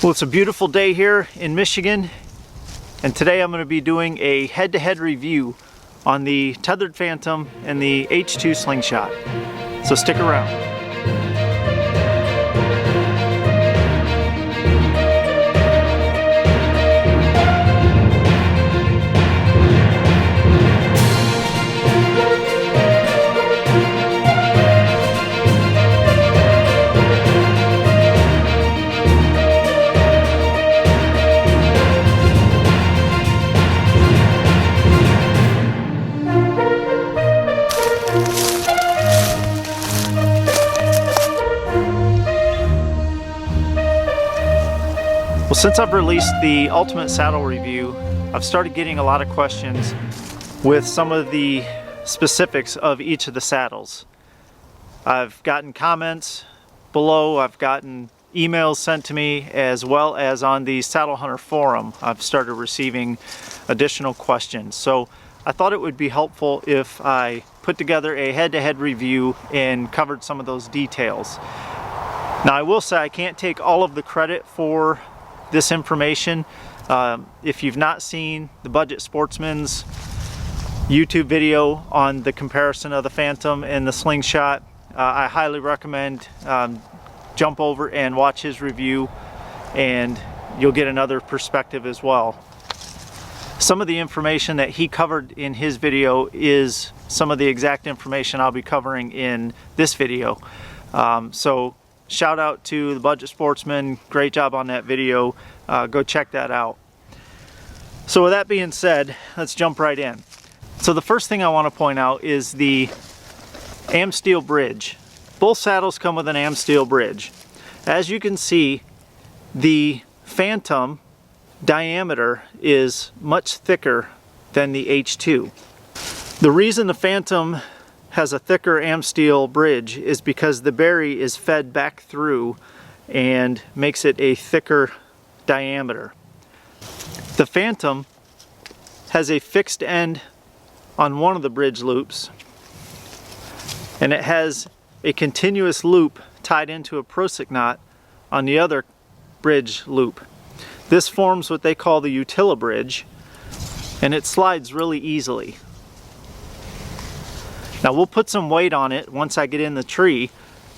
Well, it's a beautiful day here in Michigan, and today I'm going to be doing a head-to-head review on the Tethrd Phantom and the H2 Slingshot. So stick around. Well, since I've released the Ultimate Saddle Review, I've started getting a lot of questions with some of the specifics of each of the saddles. I've gotten comments below, I've gotten emails sent to me, as well as on the Saddle Hunter forum, I've started receiving additional questions. So I thought it would be helpful if I put together a head-to-head review and covered some of those details. Now, I will say I can't take all of the credit for this information. If you've not seen the Budget Sportsman's YouTube video on the comparison of the Phantom and the Slingshot, I highly recommend jump over and watch his review, and you'll get another perspective as well. Some of the information that he covered in his video is some of the exact information I'll be covering in this video. So shout out to the Budget Sportsman, great job on that video. Go check that out. So with that being said, let's jump right in. So the first thing I want to point out is the Amsteel bridge. Both saddles come with an Amsteel bridge. As you can see, the Phantom diameter is much thicker than the H2. The reason the Phantom has a thicker Amsteel bridge is because the berry is fed back through and makes it a thicker diameter. The Phantom has a fixed end on one of the bridge loops, and it has a continuous loop tied into a prosic knot on the other bridge loop. This forms what they call the utila bridge, and it slides really easily. Now we'll put some weight on it once I get in the tree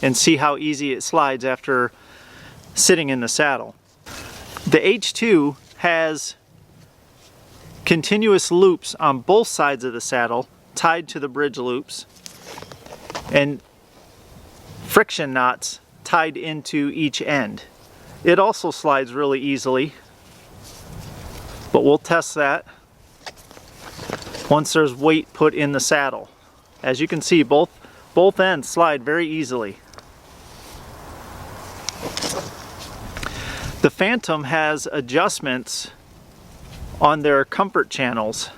and see how easy it slides after sitting in the saddle. The H2 has continuous loops on both sides of the saddle tied to the bridge loops, and friction knots tied into each end. It also slides really easily, but we'll test that once there's weight put in the saddle. As you can see, both ends slide very easily. The Phantom has adjustments on their comfort channels.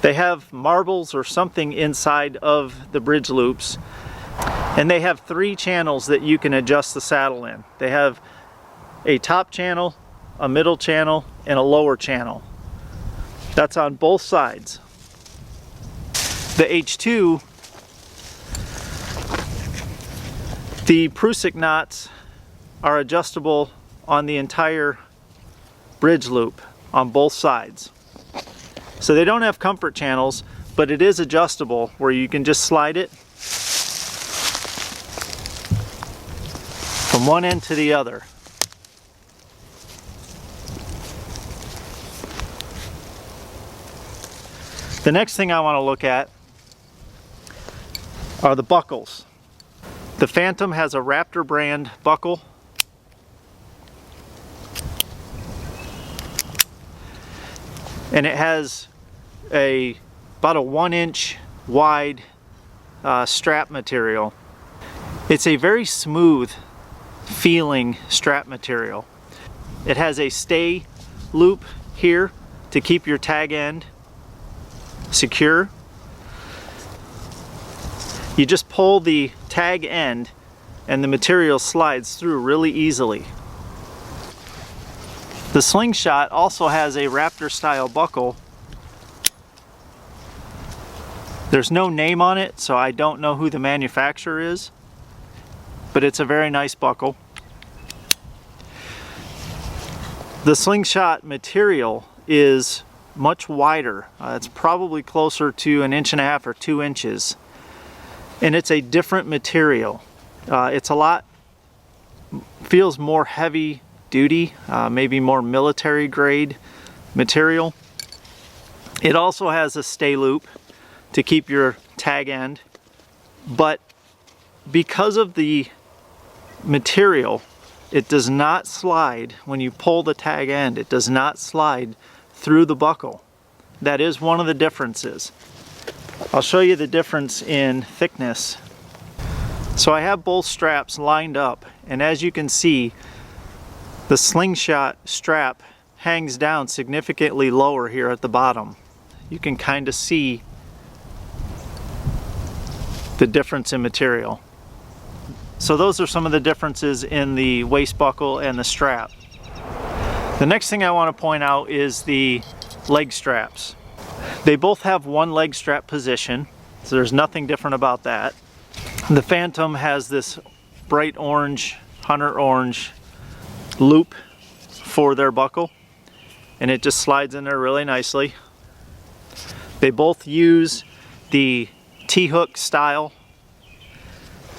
They have marbles or something inside of the bridge loops, and they have 3 channels that you can adjust the saddle in. They have a top channel, a middle channel, and a lower channel. That's on both sides. The H2, the prosic knots are adjustable on the entire bridge loop on both sides. So they don't have comfort channels, but it is adjustable where you can just slide it from one end to the other. The next thing I want to look at are the buckles. The Phantom has a Raptor brand buckle. And it has about a 1-inch wide strap material. It's a very smooth feeling strap material. It has a stay loop here to keep your tag end secure. You just pull the tag end and the material slides through really easily. The Slingshot also has a Raptor style buckle. There's no name on it, so I don't know who the manufacturer is, but it's a very nice buckle. The Slingshot material is much wider. It's probably closer to 1.5 or 2 inches. And it's a different material. It's a lot, feels more heavy duty, maybe more military grade material. It also has a stay loop to keep your tag end, but because of the material, it does not slide when you pull the tag end. It does not slide through the buckle. That is one of the differences. I'll show you the difference in thickness. So I have both straps lined up, and as you can see, the Slingshot strap hangs down significantly lower here at the bottom. You can kind of see the difference in material. So those are some of the differences in the waist buckle and the strap. The next thing I want to point out is the leg straps. They both have one leg strap position, so there's nothing different about that. The Phantom has this bright orange, hunter orange loop for their buckle, and it just slides in there really nicely. They both use the T-hook style.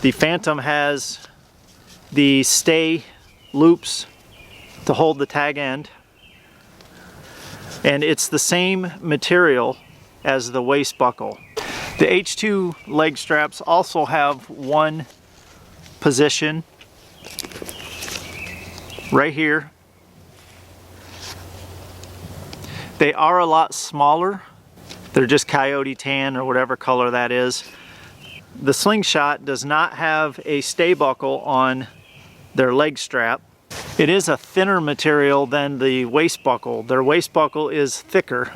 The Phantom has the stay loops to hold the tag end, and it's the same material as the waist buckle. The H2 leg straps also have one position right here. They are a lot smaller. They're just coyote tan or whatever color that is. The Slingshot does not have a stay buckle on their leg strap. It is a thinner material than the waist buckle. Their waist buckle is thicker.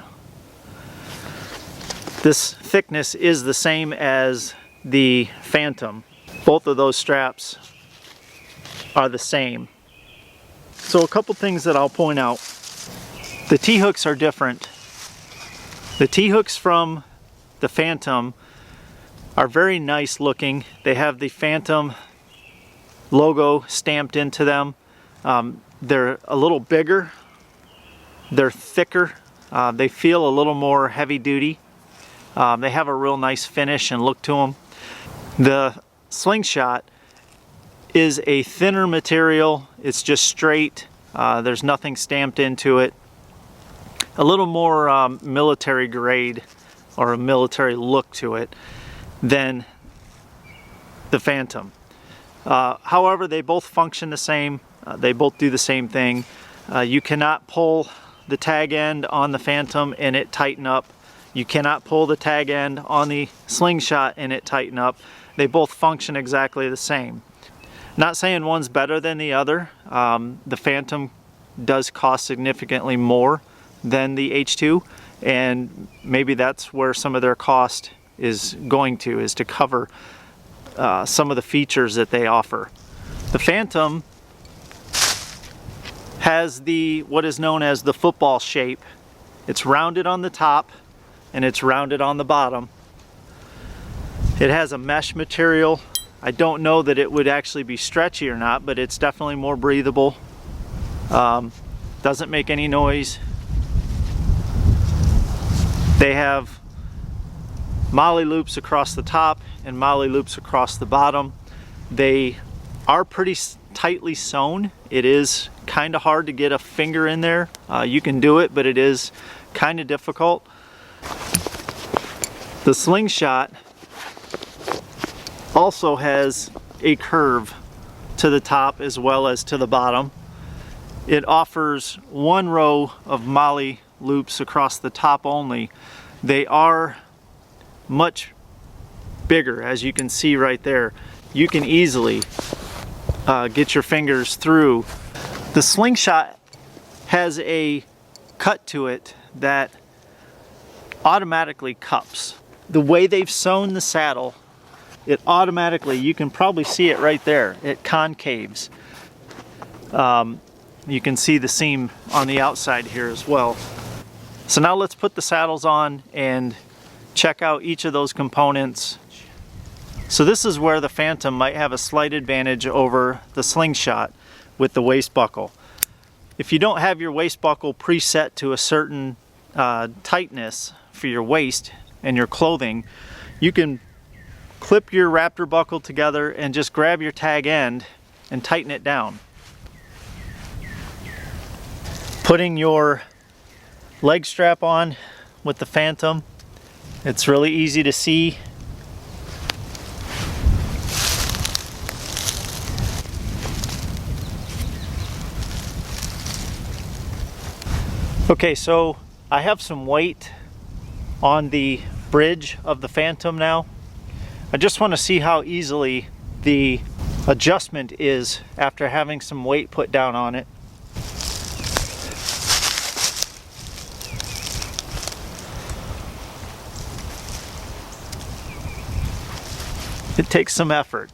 This thickness is the same as the Phantom. Both of those straps are the same. So a couple things that I'll point out. The T-hooks are different. The T-hooks from the Phantom are very nice looking. They have the Phantom logo stamped into them. They're a little bigger. They're thicker. They feel a little more heavy duty. They have a real nice finish and look to them. The Slingshot is a thinner material. It's just straight. There's nothing stamped into it. A little more military grade or a military look to it than the Phantom. However, they both function the same. They both do the same thing. You cannot pull the tag end on the Phantom and it tighten up. You cannot pull the tag end on the Slingshot and it tighten up. They both function exactly the same. Not saying one's better than the other. The Phantom does cost significantly more than the H2, and maybe that's where some of their cost is going to, is to cover some of the features that they offer. The Phantom has what is known as the football shape. It's rounded on the top and it's rounded on the bottom. It has a mesh material. I don't know that it would actually be stretchy or not, but it's definitely more breathable. Doesn't make any noise. They have molly loops across the top and molly loops across the bottom. They are pretty tightly sewn. It is kind of hard to get a finger in there. You can do it, but it is kind of difficult. The Slingshot also has a curve to the top as well as to the bottom. It offers one row of molly loops across the top only. They are much bigger, as you can see right there. You can easily get your fingers through. The Slingshot has a cut to it that automatically cups. The way they've sewn the saddle, it automatically, you can probably see it right there, it concaves. You can see the seam on the outside here as well. So now let's put the saddles on and check out each of those components. So this is where the Phantom might have a slight advantage over the Slingshot with the waist buckle. if you don't have your waist buckle preset to a certain tightness for your waist and your clothing, you can clip your Raptor buckle together and just grab your tag end and tighten it down. Putting your leg strap on with the Phantom, it's really easy to see. Okay, so I have some weight on the bridge of the Phantom now. I just want to see how easily the adjustment is after having some weight put down on it. It takes some effort.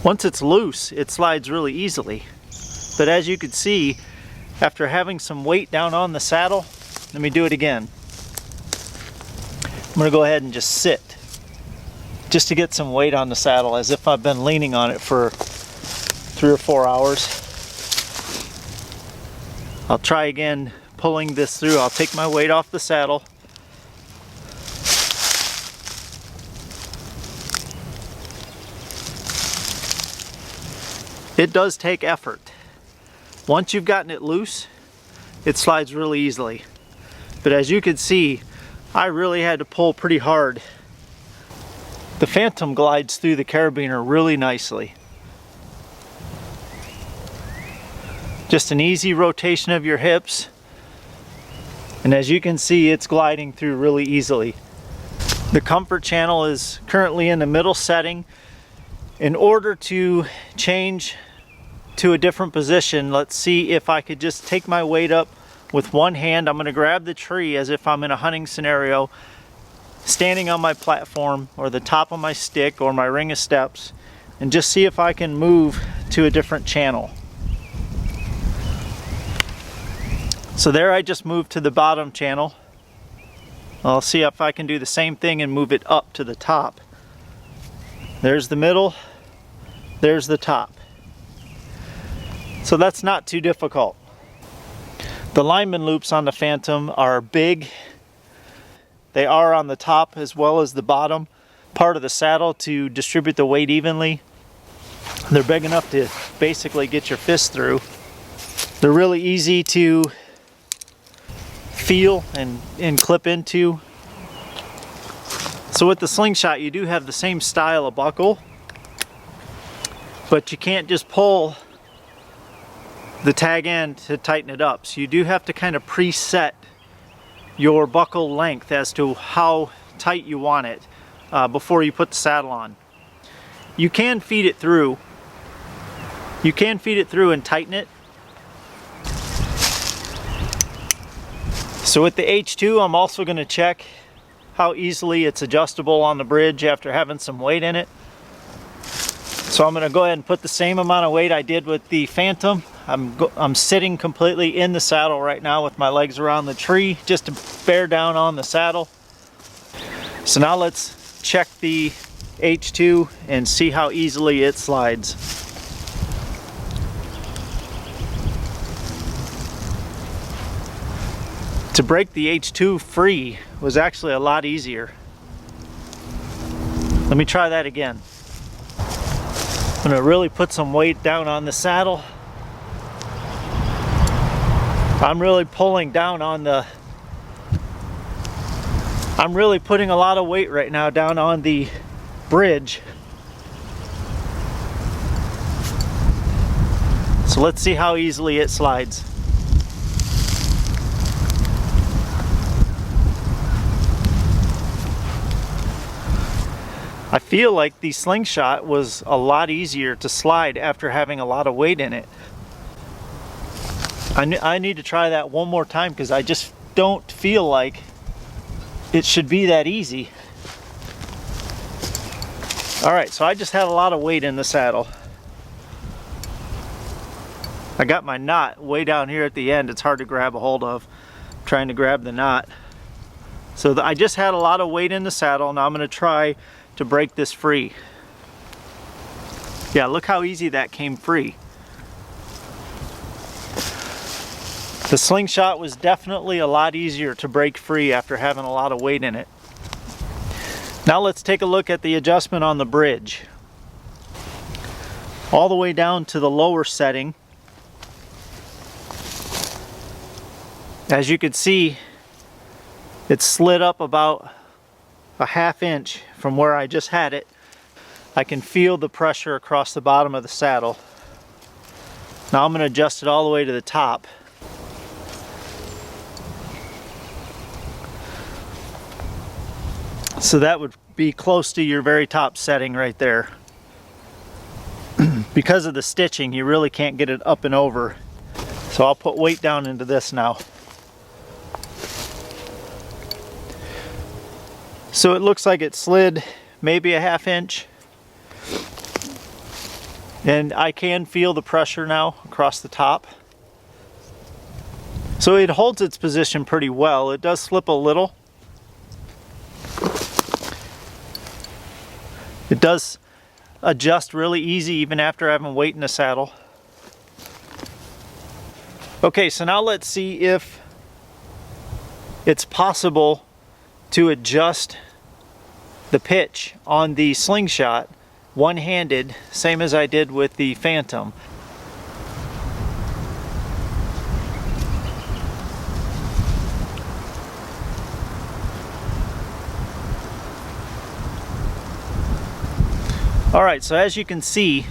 Once it's loose, it slides really easily. But as you can see, after having some weight down on the saddle, let me do it again. I'm going to go ahead and just sit, just to get some weight on the saddle, as if I've been leaning on it for 3 or 4 hours. I'll try again pulling this through. I'll take my weight off the saddle. It does take effort. Once you've gotten it loose, it slides really easily. But as you can see, I really had to pull pretty hard. The Phantom glides through the carabiner really nicely. Just an easy rotation of your hips, and as you can see, it's gliding through really easily. The comfort channel is currently in the middle setting. In order to change to a different position, let's see if I could just take my weight up with one hand. I'm going to grab the tree as if I'm in a hunting scenario, standing on my platform or the top of my stick or my ring of steps, and just see if I can move to a different channel. So there, I just moved to the bottom channel. I'll see if I can do the same thing and move it up to the top. There's the middle, there's the top. So that's not too difficult. The lineman loops on the Phantom are big. They are on the top as well as the bottom part of the saddle to distribute the weight evenly. They're big enough to basically get your fist through. They're really easy to feel and clip into. So with the Slingshot, you do have the same style of buckle, but you can't just pull the tag end to tighten it up. So you do have to kind of preset your buckle length as to how tight you want it before you put the saddle on. You can feed it through. You can feed it through and tighten it. So with the H2, I'm also going to check how easily it's adjustable on the bridge after having some weight in it. So I'm going to go ahead and put the same amount of weight I did with the Phantom. I'm sitting completely in the saddle right now with my legs around the tree just to bear down on the saddle. So now let's check the H2 and see how easily it slides. To break the H2 free was actually a lot easier. Let me try that again. I'm going to really put some weight down on the saddle. I'm really pulling down on the... I'm really putting a lot of weight right now down on the bridge. So let's see how easily it slides. I feel like the Slingshot was a lot easier to slide after having a lot of weight in it. I need to try that one more time because I just don't feel like it should be that easy. Alright, so I just had a lot of weight in the saddle. I got my knot way down here at the end. It's hard to grab a hold of, trying to grab the knot. So I just had a lot of weight in the saddle. Now I'm going to try to break this free. Yeah, look how easy that came free. The Slingshot was definitely a lot easier to break free after having a lot of weight in it. Now let's take a look at the adjustment on the bridge. All the way down to the lower setting. As you can see, it slid up about a ½ inch from where I just had it. I can feel the pressure across the bottom of the saddle. Now I'm going to adjust it all the way to the top. So that would be close to your very top setting right there. Because of the stitching, you really can't get it up and over. So I'll put weight down into this now. So it looks like it slid maybe a ½ inch. And I can feel the pressure now across the top. So it holds its position pretty well. It does slip a little. It does adjust really easy even after having weight in the saddle. Okay, so now let's see if it's possible to adjust the pitch on the Slingshot one-handed, same as I did with the Phantom. Alright, so as you can see,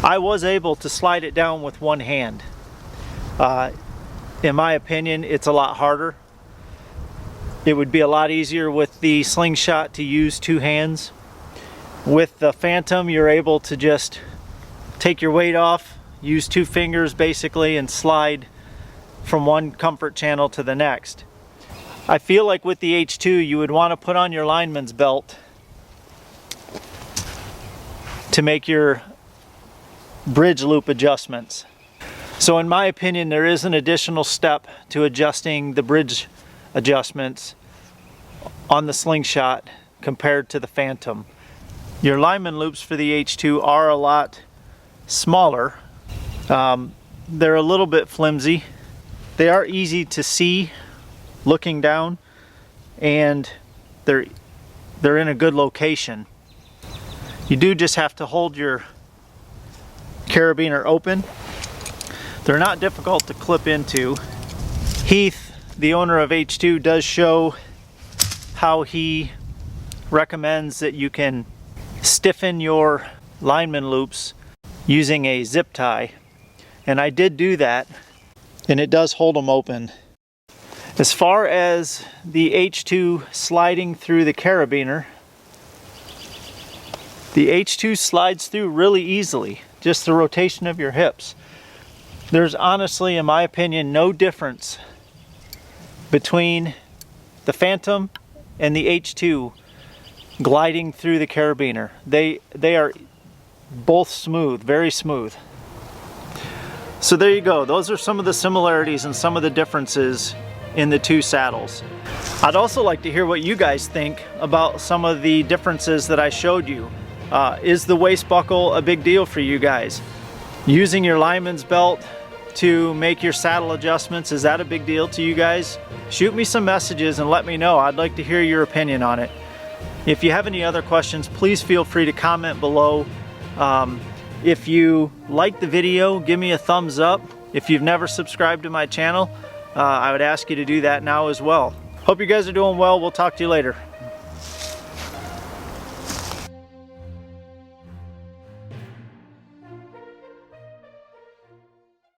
I was able to slide it down with one hand. In my opinion, it's a lot harder. It would be a lot easier with the Slingshot to use two hands. With the Phantom, you're able to just take your weight off, use two fingers basically, and slide from one comfort channel to the next. I feel like with the H2, you would want to put on your lineman's belt to make your bridge loop adjustments. So in my opinion, there is an additional step to adjusting the bridge adjustments on the Slingshot compared to the Phantom. Your lineman loops for the H2 are a lot smaller. They're a little bit flimsy. They are easy to see looking down, and they're in a good location. You do just have to hold your carabiner open. They're not difficult to clip into. Heath, the owner of H2, does show how he recommends that you can stiffen your lineman loops using a zip tie. And I did do that, and it does hold them open. As far as the H2 sliding through the carabiner, the H2 slides through really easily, just the rotation of your hips. There's honestly, in my opinion, no difference between the Phantom and the H2 gliding through the carabiner. They are both smooth, very smooth. So there you go. Those are some of the similarities and some of the differences in the two saddles. I'd also like to hear what you guys think about some of the differences that I showed you. Is the waist buckle a big deal for you guys? Using your lineman's belt to make your saddle adjustments, is that a big deal to you guys? Shoot me some messages and let me know. I'd like to hear your opinion on it. If you have any other questions, please feel free to comment below. If you like the video, give me a thumbs up. If you've never subscribed to my channel, I would ask you to do that now as well. Hope you guys are doing well. We'll talk to you later.